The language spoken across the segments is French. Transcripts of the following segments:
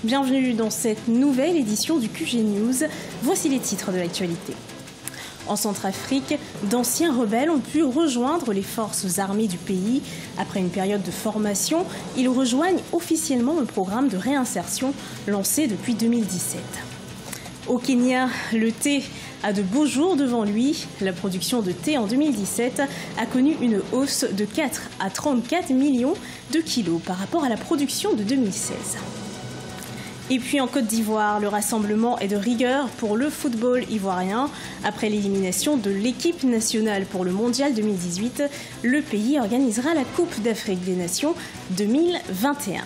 Bienvenue dans cette nouvelle édition du QG News. Voici les titres de l'actualité. En Centrafrique, d'anciens rebelles ont pu rejoindre les forces armées du pays. Après une période de formation, ils rejoignent officiellement le programme de réinsertion lancé depuis 2017. Au Kenya, le thé a de beaux jours devant lui. La production de thé en 2017 a connu une hausse de 4 à 34 millions de kilos par rapport à la production de 2016. Et puis en Côte d'Ivoire, le rassemblement est de rigueur pour le football ivoirien. Après l'élimination de l'équipe nationale pour le Mondial 2018, le pays organisera la Coupe d'Afrique des Nations 2021.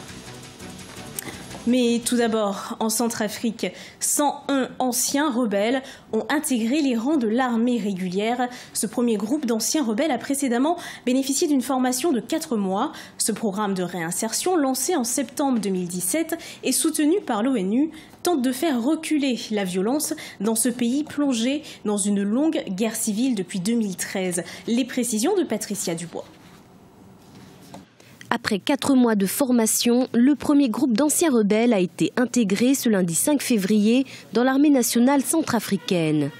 Mais tout d'abord, en Centrafrique, 101 anciens rebelles ont intégré les rangs de l'armée régulière. Ce premier groupe d'anciens rebelles a précédemment bénéficié d'une formation de 4 mois. Ce programme de réinsertion, lancé en septembre 2017 et soutenu par l'ONU, tente de faire reculer la violence dans ce pays plongé dans une longue guerre civile depuis 2013. Les précisions de Patricia Dubois. Après 4 mois de formation, le premier groupe d'anciens rebelles a été intégré ce lundi 5 février dans l'armée nationale centrafricaine.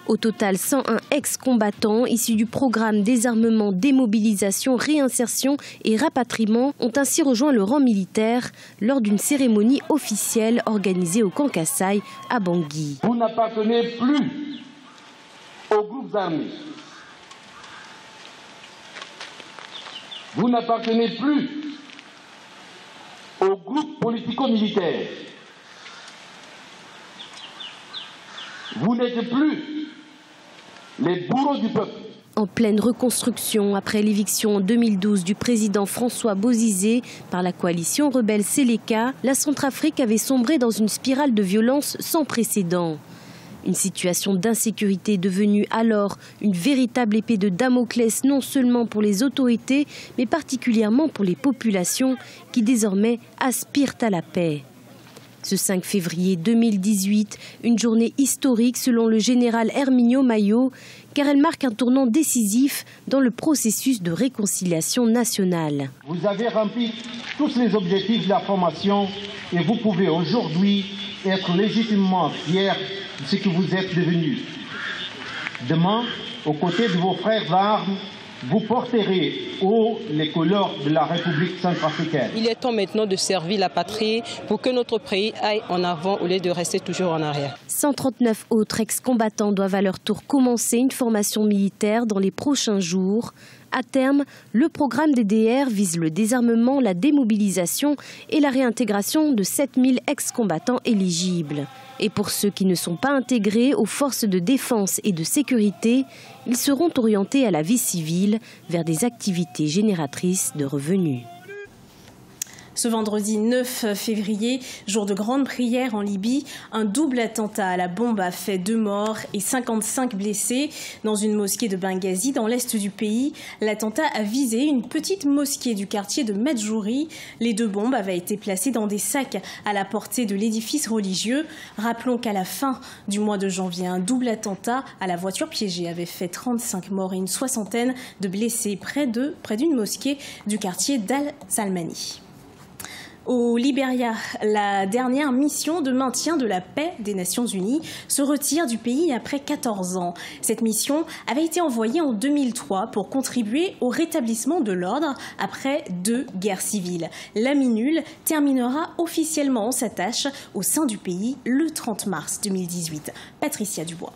Au total, 101 ex-combattants issus du programme désarmement, démobilisation, réinsertion et rapatriement ont ainsi rejoint le rang militaire lors d'une cérémonie officielle organisée au camp Kassai à Bangui. Vous n'appartenez plus aux groupes armés. Vous n'appartenez plus au groupe politico-militaire. Vous n'êtes plus les bourreaux du peuple. En pleine reconstruction après l'éviction en 2012 du président François Bozizé par la coalition rebelle Séléka, la Centrafrique avait sombré dans une spirale de violence sans précédent. Une situation d'insécurité devenue alors une véritable épée de Damoclès non seulement pour les autorités, mais particulièrement pour les populations qui désormais aspirent à la paix. Ce 5 février 2018, une journée historique selon le général Herminio Mayo, car elle marque un tournant décisif dans le processus de réconciliation nationale. Vous avez rempli tous les objectifs de la formation et vous pouvez aujourd'hui être légitimement fiers de ce que vous êtes devenus. Demain, aux côtés de vos frères d'armes, vous porterez haut les couleurs de la République centrafricaine. Il est temps maintenant de servir la patrie pour que notre pays aille en avant au lieu de rester toujours en arrière. 139 autres ex-combattants doivent à leur tour commencer une formation militaire dans les prochains jours. À terme, le programme DDR vise le désarmement, la démobilisation et la réintégration de 7000 ex-combattants éligibles. Et pour ceux qui ne sont pas intégrés aux forces de défense et de sécurité, ils seront orientés à la vie civile vers des activités génératrices de revenus. Ce vendredi 9 février, jour de grande prière en Libye, un double attentat à la bombe a fait 2 morts et 55 blessés dans une mosquée de Benghazi dans l'est du pays. L'attentat a visé une petite mosquée du quartier de Medjouri. Les 2 bombes avaient été placées dans des sacs à la portée de l'édifice religieux. Rappelons qu'à la fin du mois de janvier, un double attentat à la voiture piégée avait fait 35 morts et une soixantaine de blessés près d'une mosquée du quartier d'Al-Salmani. Au Libéria, la dernière mission de maintien de la paix des Nations Unies se retire du pays après 14 ans. Cette mission avait été envoyée en 2003 pour contribuer au rétablissement de l'ordre après 2 guerres civiles. La MINUL terminera officiellement sa tâche au sein du pays le 30 mars 2018. Patricia Dubois.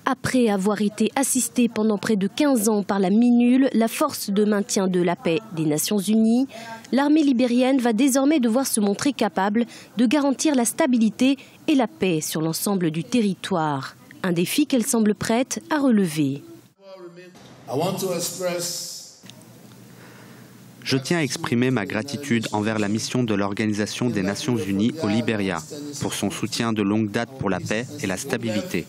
Après avoir été assistée pendant près de 15 ans par la MINUL, la force de maintien de la paix des Nations Unies, l'armée libérienne va désormais devoir se montrer capable de garantir la stabilité et la paix sur l'ensemble du territoire. Un défi qu'elle semble prête à relever. Je tiens à exprimer ma gratitude envers la mission de l'Organisation des Nations Unies au Libéria pour son soutien de longue date pour la paix et la stabilité.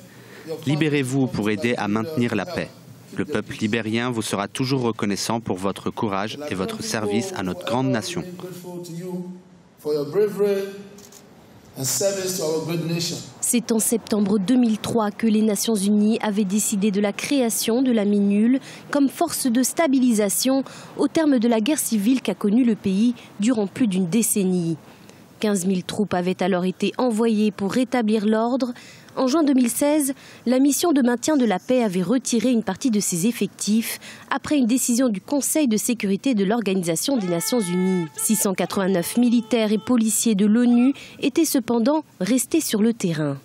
Libérez-vous pour aider à maintenir la paix. Le peuple libérien vous sera toujours reconnaissant pour votre courage et votre service à notre grande nation. C'est en septembre 2003 que les Nations Unies avaient décidé de la création de la MINUL comme force de stabilisation au terme de la guerre civile qu'a connue le pays durant plus d'une décennie. 15 000 troupes avaient alors été envoyées pour rétablir l'ordre. En juin 2016, la mission de maintien de la paix avait retiré une partie de ses effectifs après une décision du Conseil de sécurité de l'Organisation des Nations Unies. 689 militaires et policiers de l'ONU étaient cependant restés sur le terrain.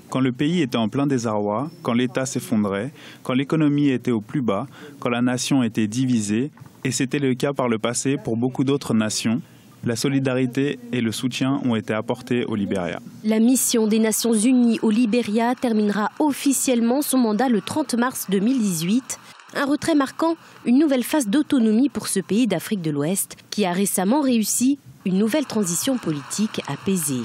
Quand le pays était en plein désarroi, quand l'État s'effondrait, quand l'économie était au plus bas, quand la nation était divisée, et c'était le cas par le passé pour beaucoup d'autres nations, la solidarité et le soutien ont été apportés au Libéria. La mission des Nations Unies au Libéria terminera officiellement son mandat le 30 mars 2018. Un retrait marquant une nouvelle phase d'autonomie pour ce pays d'Afrique de l'Ouest qui a récemment réussi une nouvelle transition politique apaisée.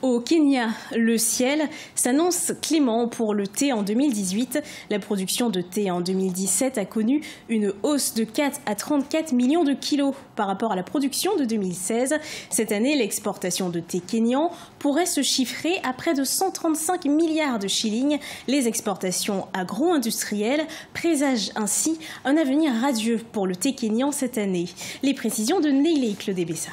Au Kenya, le ciel s'annonce clément pour le thé en 2018. La production de thé en 2017 a connu une hausse de 4 à 34 millions de kilos par rapport à la production de 2016. Cette année, l'exportation de thé kényan pourrait se chiffrer à près de 135 milliards de shillings. Les exportations agro-industrielles présagent ainsi un avenir radieux pour le thé kényan cette année. Les précisions de Neilei Clodébessa.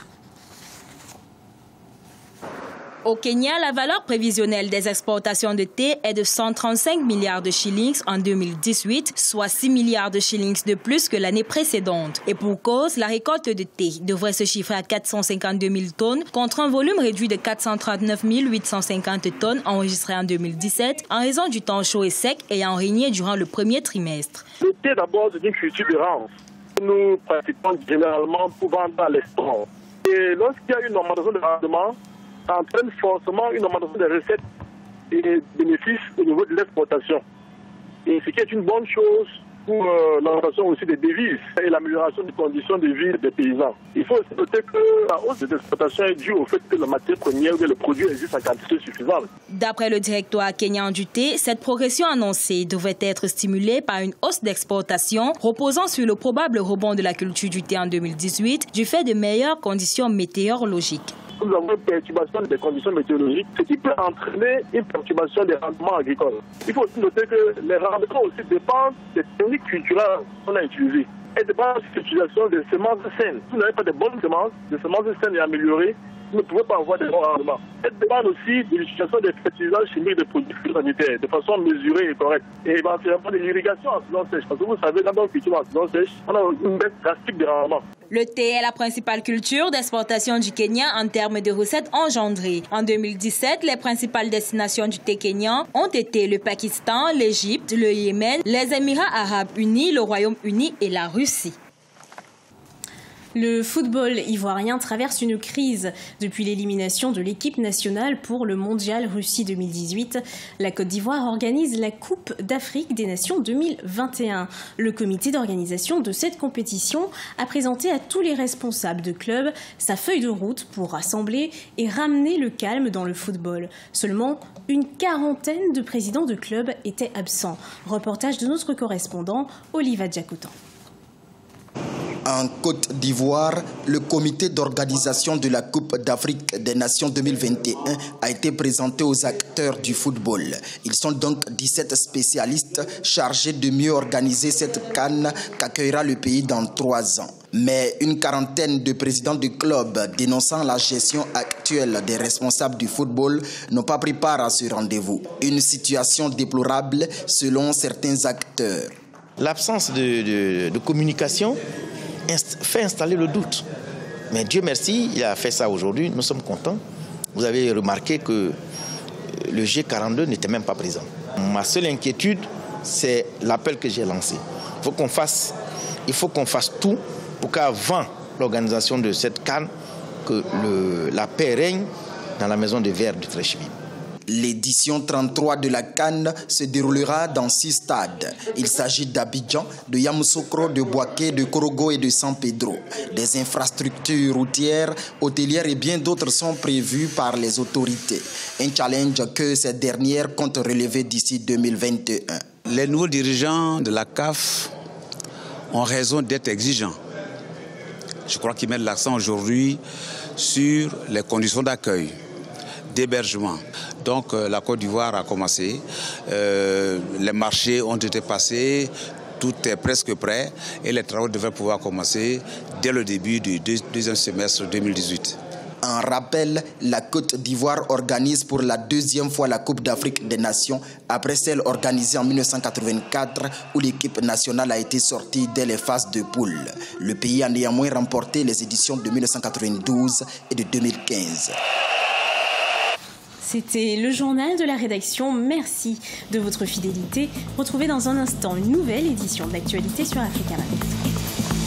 Au Kenya, la valeur prévisionnelle des exportations de thé est de 135 milliards de shillings en 2018, soit 6 milliards de shillings de plus que l'année précédente. Et pour cause, la récolte de thé devrait se chiffrer à 452 000 tonnes contre un volume réduit de 439 850 tonnes enregistré en 2017 en raison du temps chaud et sec ayant régné durant le premier trimestre. Le thé d'abord c'est une culture de rente. Nous pratiquons généralement pour vendre à l'export. Et lorsqu'il y a une augmentation de rendement, ça entraîne forcément une augmentation des recettes et des bénéfices au niveau de l'exportation. Et ce qui est une bonne chose pour l'augmentation aussi des devises et l'amélioration des conditions de vie des paysans. Il faut aussi noter que la hausse des exportations est due au fait que la matière première ou le produit existe en quantité suffisante. D'après le directoire kényan du thé, cette progression annoncée devrait être stimulée par une hausse d'exportation reposant sur le probable rebond de la culture du thé en 2018 du fait de meilleures conditions météorologiques. Nous avons une perturbation des conditions météorologiques, ce qui peut entraîner une perturbation des rendements agricoles. Il faut aussi noter que les rendements aussi dépendent des techniques culturelles qu'on a utilisées. Elles dépendent de l'utilisation des semences saines. Si vous n'avez pas de bonnes semences, des semences saines et améliorées, vous ne pouvez pas avoir de bons rendements. Elles dépendent aussi de l'utilisation des fertilisants chimiques de produits phytosanitaires de façon mesurée et correcte. Et éventuellement de l'irrigation en saison sèche. Parce que vous savez, quand on cultive en saison sèche, on a une baisse drastique des rendements. Le thé est la principale culture d'exportation du Kenya en termes de recettes engendrées. En 2017, les principales destinations du thé kényan ont été le Pakistan, l'Égypte, le Yémen, les Émirats arabes unis, le Royaume-Uni et la Russie. Le football ivoirien traverse une crise depuis l'élimination de l'équipe nationale pour le Mondial Russie 2018. La Côte d'Ivoire organise la Coupe d'Afrique des Nations 2021. Le comité d'organisation de cette compétition a présenté à tous les responsables de clubs sa feuille de route pour rassembler et ramener le calme dans le football. Seulement, une quarantaine de présidents de clubs étaient absents. Reportage de notre correspondant Oliva Djakotan. En Côte d'Ivoire, le comité d'organisation de la Coupe d'Afrique des Nations 2021 a été présenté aux acteurs du football. Ils sont donc 17 spécialistes chargés de mieux organiser cette CAN qu'accueillera le pays dans 3 ans. Mais une quarantaine de présidents de clubs dénonçant la gestion actuelle des responsables du football n'ont pas pris part à ce rendez-vous. Une situation déplorable selon certains acteurs. L'absence de communication fait installer le doute. Mais Dieu merci, il a fait ça aujourd'hui, nous sommes contents. Vous avez remarqué que le G42 n'était même pas présent. Ma seule inquiétude, c'est l'appel que j'ai lancé. Il faut qu'on fasse tout pour qu'avant l'organisation de cette CAN, que la paix règne dans la maison de verre de Treichville. L'édition 33 de la CAN se déroulera dans 6 stades. Il s'agit d'Abidjan, de Yamoussoukro, de Bouaké, de Korogo et de San Pedro. Des infrastructures routières, hôtelières et bien d'autres sont prévues par les autorités. Un challenge que ces dernières comptent relever d'ici 2021. Les nouveaux dirigeants de la CAF ont raison d'être exigeants. Je crois qu'ils mettent l'accent aujourd'hui sur les conditions d'accueil, d'hébergement. Donc la Côte d'Ivoire a commencé, les marchés ont été passés, Tout est presque prêt et les travaux devraient pouvoir commencer dès le début du deuxième semestre 2018. En rappel, la Côte d'Ivoire organise pour la deuxième fois la Coupe d'Afrique des Nations après celle organisée en 1984 où l'équipe nationale a été sortie dès les phases de poule. Le pays a néanmoins remporté les éditions de 1992 et de 2015. C'était le journal de la rédaction. Merci de votre fidélité. Retrouvez dans un instant une nouvelle édition de l'actualité sur Africa Radio.